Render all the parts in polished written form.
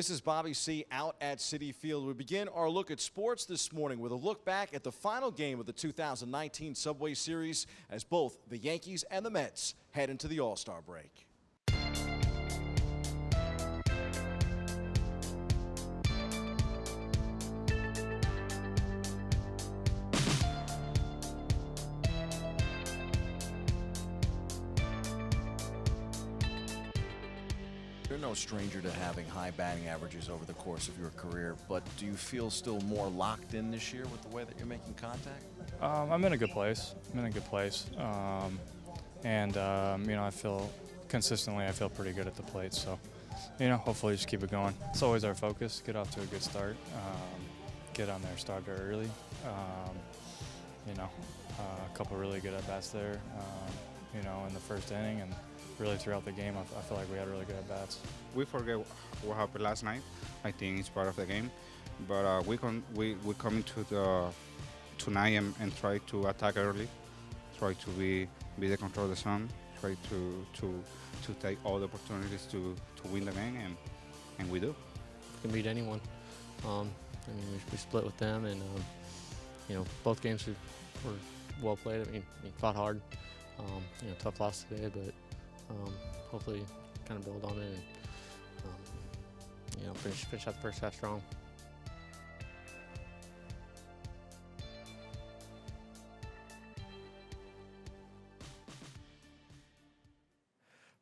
This is Bobby C. out at Citi Field. We begin our look at sports this morning with a look back at the final game of the 2019 Subway Series as both the Yankees and the Mets head into the All-Star break. You're no stranger to having high batting averages over the course of your career, but do you feel still more locked in this year with the way that you're making contact? I'm in a good place. I feel consistently, I feel pretty good at the plate. So, hopefully just keep it going. It's always our focus, get off to a good start, get on there, start very early. A couple really good at-bats there, in the first inning, and really throughout the game, I feel like we had really good at-bats. We forget what happened last night. I think it's part of the game, but we come into tonight and try to attack early, try to be the control of the zone, try to take all the opportunities to win the game, and we do. We can beat anyone. We split with them, and both games were well played. Fought hard. Tough loss today, but hopefully kind of build on it and finish out the first half strong.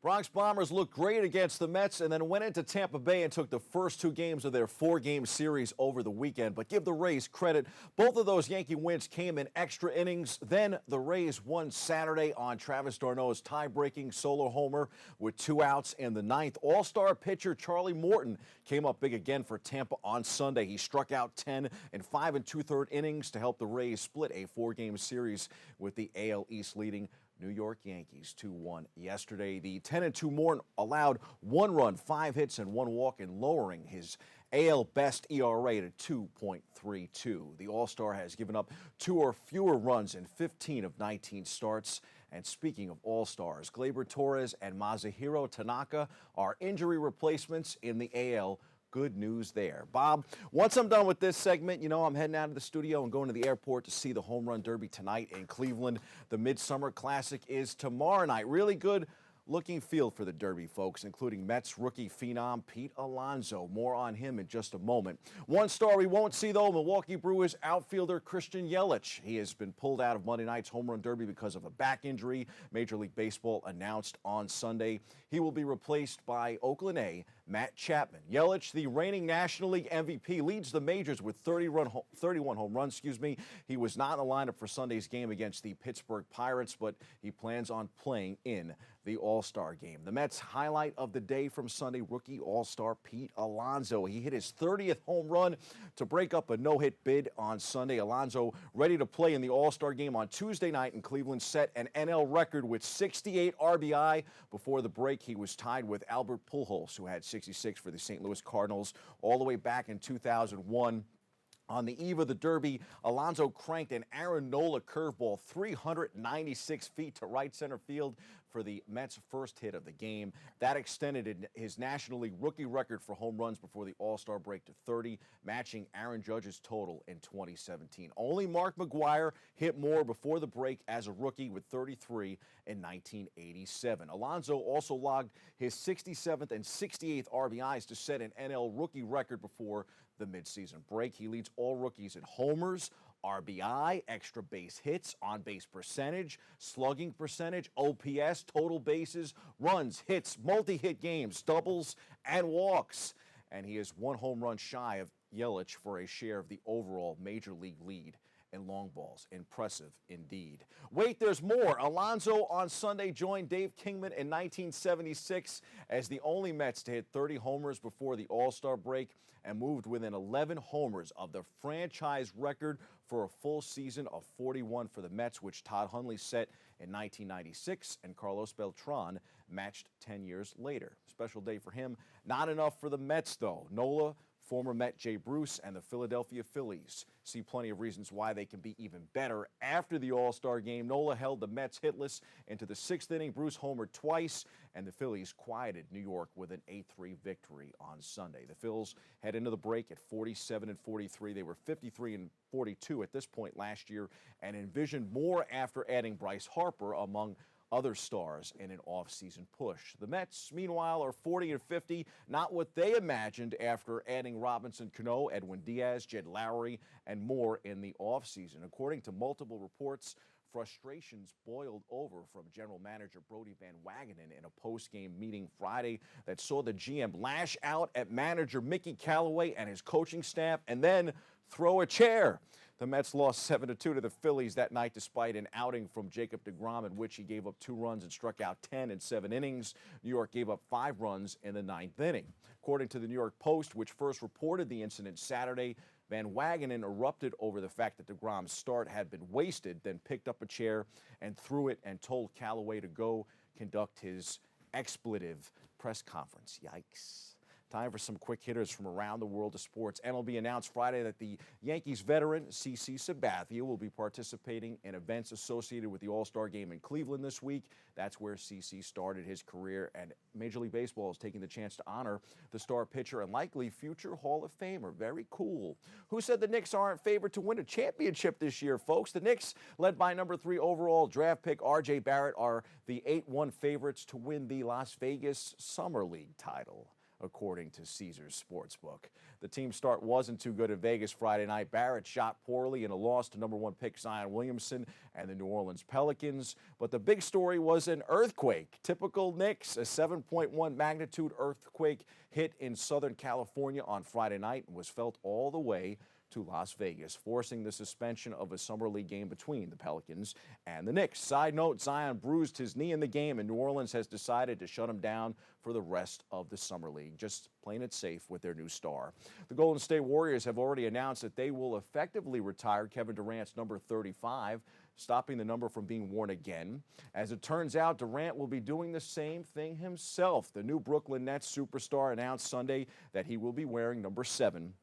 Bronx Bombers looked great against the Mets and then went into Tampa Bay and took the first two games of their four-game series over the weekend. But give the Rays credit. Both of those Yankee wins came in extra innings. Then the Rays won Saturday on Travis d'Arnaud's tie-breaking solo homer with 2 outs in the ninth. All-star pitcher Charlie Morton came up big again for Tampa on Sunday. He struck out 10 in 5 2/3 innings to help the Rays split a 4-game series with the AL East leading New York Yankees 2-1 yesterday. The 10-2 Morton allowed 1 run, 5 hits, and 1 walk in lowering his AL best ERA to 2.32. The All-Star has given up 2 or fewer runs in 15 of 19 starts. And speaking of All-Stars, Gleyber Torres and Masahiro Tanaka are injury replacements in the AL. Good news there. Bob, once I'm done with this segment, I'm heading out of the studio and going to the airport to see the Home Run Derby tonight in Cleveland. The Midsummer Classic is tomorrow night. Really good looking field for the Derby, folks, including Mets rookie phenom Pete Alonso. More on him in just a moment. One star we won't see, though, Milwaukee Brewers outfielder Christian Yelich. He has been pulled out of Monday night's Home Run Derby because of a back injury. Major League Baseball announced on Sunday he will be replaced by Oakland A. Matt Chapman. Yelich, the reigning National League MVP, leads the majors with 31 home runs. He was not in the lineup for Sunday's game against the Pittsburgh Pirates, but he plans on playing in the All-Star game. The Mets highlight of the day from Sunday, rookie All-Star Pete Alonso. He hit his 30th home run to break up a no-hit bid on Sunday. Alonso ready to play in the All-Star game on Tuesday night in Cleveland, set an NL record with 68 RBI. Before the break, he was tied with Albert Pujols, who had 66 for the St. Louis Cardinals all the way back in 2001. On the eve of the Derby, Alonso cranked an Aaron Nola curveball 396 feet to right center field for the Mets' first hit of the game. That extended his National League rookie record for home runs before the All-Star break to 30, matching Aaron Judge's total in 2017. Only Mark McGwire hit more before the break as a rookie with 33 in 1987. Alonso also logged his 67th and 68th RBIs to set an NL rookie record before the midseason break. He leads all rookies in homers, RBI, extra base hits, on-base percentage, slugging percentage, OPS, total bases, runs, hits, multi-hit games, doubles, and walks. And he is 1 home run shy of Yelich for a share of the overall Major League lead in long balls. Impressive indeed. Wait, there's more. Alonso on Sunday joined Dave Kingman in 1976 as the only Mets to hit 30 homers before the All-Star break and moved within 11 homers of the franchise record for a full season of 41 for the Mets, which Todd Hundley set in 1996 and Carlos Beltran matched 10 years later. Special day for him. Not enough for the Mets, though. Nola Former Met Jay Bruce and the Philadelphia Phillies see plenty of reasons why they can be even better. After the All-Star game, Nola held the Mets hitless into the 6th inning. Bruce homered twice, and the Phillies quieted New York with an 8-3 victory on Sunday. The Phils head into the break at 47-43. They were 53-42 at this point last year and envisioned more after adding Bryce Harper among other stars in an offseason push. The Mets, meanwhile, are 40-50, not what they imagined after adding Robinson Cano, Edwin Diaz, Jed Lowry, and more in the offseason. According to multiple reports, frustrations boiled over from general manager Brodie Van Wagenen in a post-game meeting Friday that saw the GM lash out at manager Mickey Callaway and his coaching staff and then throw a chair. The Mets lost 7-2 to the Phillies that night despite an outing from Jacob deGrom in which he gave up 2 runs and struck out 10 in 7 innings. New York gave up 5 runs in the 9th inning. According to the New York Post, which first reported the incident Saturday, Van Wagenen erupted over the fact that deGrom's start had been wasted, then picked up a chair and threw it and told Callaway to go conduct his expletive press conference. Yikes. Time for some quick hitters from around the world of sports. MLB announced Friday that the Yankees veteran CC Sabathia will be participating in events associated with the All-Star Game in Cleveland this week. That's where CC started his career, and Major League Baseball is taking the chance to honor the star pitcher and likely future Hall of Famer. Very cool. Who said the Knicks aren't favored to win a championship this year, folks? The Knicks, led by number 3 overall draft pick R.J. Barrett, are the 8-1 favorites to win the Las Vegas Summer League title, according to Caesars Sportsbook. The team's start wasn't too good in Vegas Friday night. Barrett shot poorly in a loss to number 1 pick Zion Williamson and the New Orleans Pelicans. But the big story was an earthquake. Typical Knicks, a 7.1 magnitude earthquake hit in Southern California on Friday night and was felt all the way to Las Vegas, forcing the suspension of a Summer League game between the Pelicans and the Knicks. Side note, Zion bruised his knee in the game, and New Orleans has decided to shut him down for the rest of the Summer League, just playing it safe with their new star. The Golden State Warriors have already announced that they will effectively retire Kevin Durant's number 35, stopping the number from being worn again. As it turns out, Durant will be doing the same thing himself. The new Brooklyn Nets superstar announced Sunday that he will be wearing number 7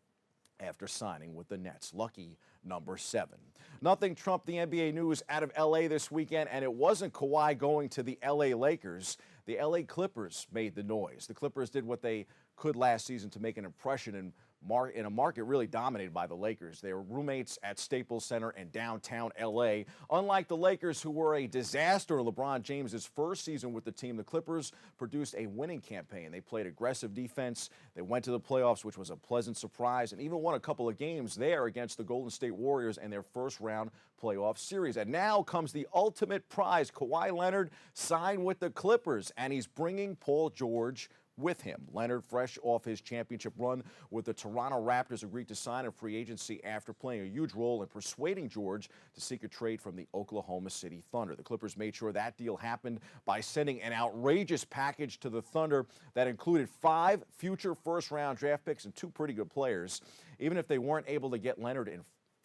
after signing with the Nets. Lucky number 7. Nothing trumped the NBA news out of L.A. this weekend, and it wasn't Kawhi going to the L.A. Lakers. The L.A. Clippers made the noise. The Clippers did what they could last season to make an impression in a market really dominated by the Lakers. They were roommates at Staples Center in downtown L.A. Unlike the Lakers, who were a disaster in LeBron James's first season with the team, the Clippers produced a winning campaign. They played aggressive defense. They went to the playoffs, which was a pleasant surprise, and even won a couple of games there against the Golden State Warriors in their first-round playoff series. And now comes the ultimate prize. Kawhi Leonard signed with the Clippers, and he's bringing Paul George with him. Leonard, fresh off his championship run with the Toronto Raptors, agreed to sign in free agency after playing a huge role in persuading George to seek a trade from the Oklahoma City Thunder. The Clippers made sure that deal happened by sending an outrageous package to the Thunder that included 5 future first-round draft picks and 2 pretty good players. Even if they weren't able to get Leonard in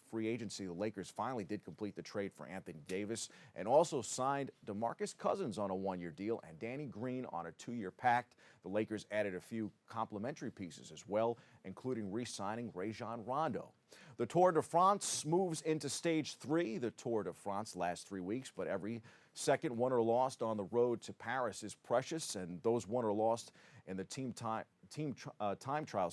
free agency, the Lakers finally did complete the trade for Anthony Davis and also signed DeMarcus Cousins on a 1-year deal and Danny Green on a 2-year pact. The Lakers added a few complimentary pieces as well, including re-signing Rajon Rondo. The Tour de France moves into stage 3. The Tour de France lasts 3 weeks, but every second won or lost on the road to Paris is precious, and those won or lost in the time trial,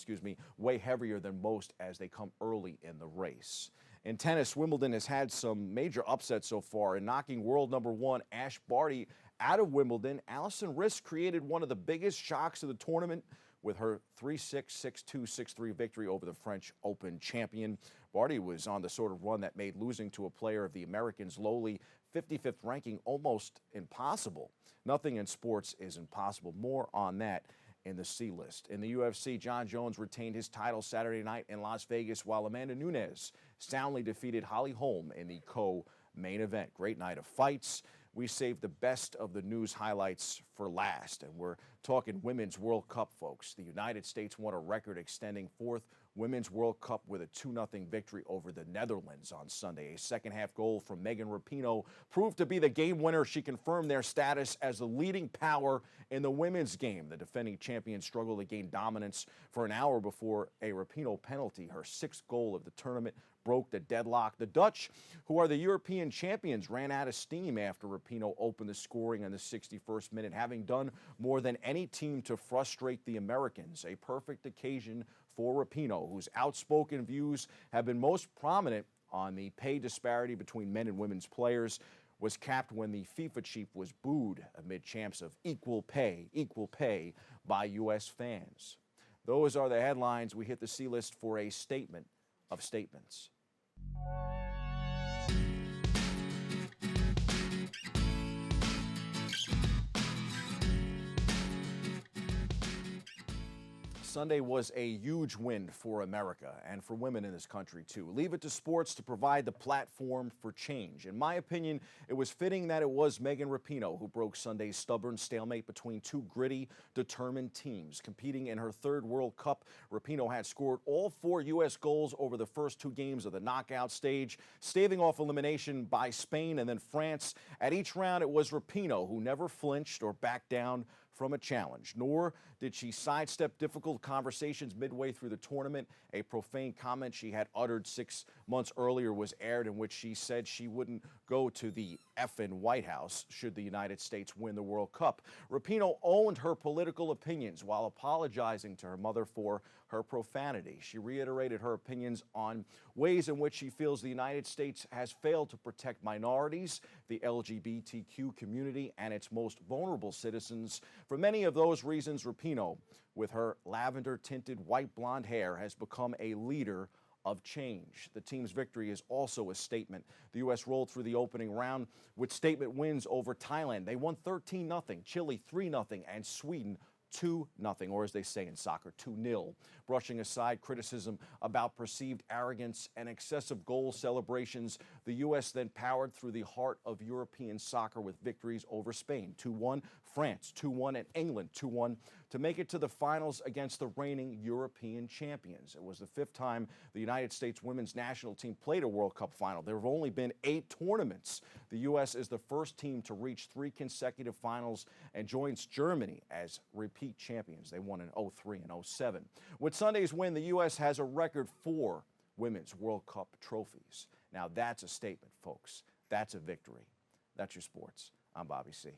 weigh heavier than most as they come early in the race. In tennis, Wimbledon has had some major upsets so far. In knocking world number 1 Ash Barty out of Wimbledon, Alison Riske created one of the biggest shocks of the tournament with her 3-6, 6-2, 6-3 victory over the French Open champion. Barty was on the sort of run that made losing to a player of the Americans' lowly 55th ranking almost impossible. Nothing in sports is impossible. More on that in the C list. In the UFC, John Jones retained his title Saturday night in Las Vegas, while Amanda Nunes soundly defeated Holly Holm in the co-main event. Great night of fights. We saved the best of the news highlights for last, and we're talking Women's World Cup, folks. The United States won a record-extending 4th Women's World Cup with a 2-0 victory over the Netherlands on Sunday. A second-half goal from Megan Rapinoe proved to be the game winner. She confirmed their status as the leading power in the women's game. The defending champions struggled to gain dominance for an hour before a Rapinoe penalty, her 6th goal of the tournament, broke the deadlock. The Dutch, who are the European champions, ran out of steam after Rapinoe opened the scoring in the 61st minute, having done more than any team to frustrate the Americans. A perfect occasion for Rapinoe, whose outspoken views have been most prominent on the pay disparity between men and women's players, was capped when the FIFA chief was booed amid chants of equal pay by U.S. fans. Those are the headlines. We hit the C-list for a statement of statements. Sunday was a huge win for America and for women in this country, too. Leave it to sports to provide the platform for change. In my opinion, it was fitting that it was Megan Rapinoe who broke Sunday's stubborn stalemate between two gritty, determined teams. Competing in her 3rd World Cup, Rapinoe had scored all 4 U.S. goals over the first 2 games of the knockout stage, staving off elimination by Spain and then France. At each round, it was Rapinoe who never flinched or backed down from a challenge, nor did she sidestep difficult conversations midway through the tournament. A profane comment she had uttered 6 months earlier was aired, in which she said she wouldn't go to the effing White House should the United States win the World Cup. Rapinoe owned her political opinions while apologizing to her mother for her profanity. She reiterated her opinions on ways in which she feels the United States has failed to protect minorities, the LGBTQ community, and its most vulnerable citizens. For many of those reasons, Rapinoe, with her lavender-tinted white blonde hair, has become a leader of change. The team's victory is also a statement. The U.S. rolled through the opening round with statement wins over Thailand. They won 13-0, Chile 3-0, and Sweden 2-0, or as they say in soccer, 2-0. Brushing aside criticism about perceived arrogance and excessive goal celebrations, the U.S. then powered through the heart of European soccer with victories over Spain 2-1, France 2-1, and England 2-1 to make it to the finals against the reigning European champions. It was the 5th time the United States women's national team played a World Cup final. There have only been 8 tournaments. The U.S. is the first team to reach 3 consecutive finals and joins Germany as repeat champions. They won in 2003 and 2007. With Sunday's win, the U.S. has a record 4 women's World Cup trophies. Now that's a statement, folks. That's a victory. That's your sports. I'm Bobby C.